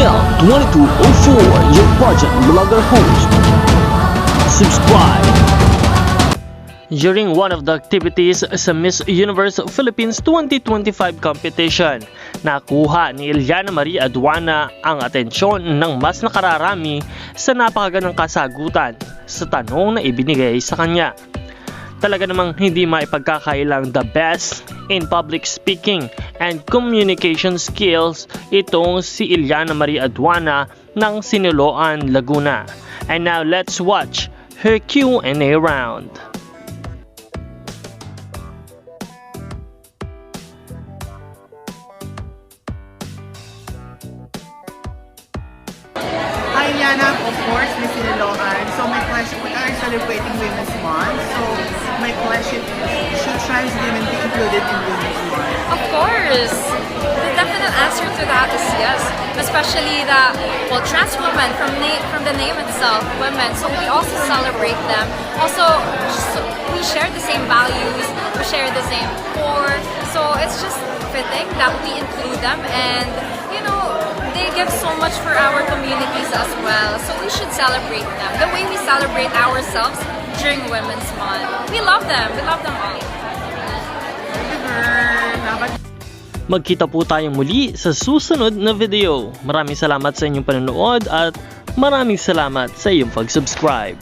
Mel 2204, your project blogger host. Subscribe. During one of the activities sa Miss Universe Philippines 2025 competition, nakuha ni Iliana Marie Aduana ang atensyon ng mas nakararami sa napakagandang kasagutan sa tanong na ibinigay sa kanya. Talaga namang hindi maipagkakailang the best in public speaking and communication skills itong si Iliana Marie Aduana ng Siniloan, Laguna. And now let's watch her Q&A round. Hi, Liana, of course, Miss Siniloan. So my question, we are celebrating Women's Month. So my question is, should trans women be included in Women's Month? Of course! The definite answer to that is yes. Especially that, well, trans women, from the name itself, women, so we also celebrate them. Also, we share the same values, we share the same core, so it's just fitting that we include them, and, you know, they give so much for our communities as well, so we should celebrate them the way we celebrate ourselves during Women's Month. We love them all. Magkita po tayong muli sa susunod na video. Maraming salamat sa inyong panonood at maraming salamat sa iyong pag-subscribe.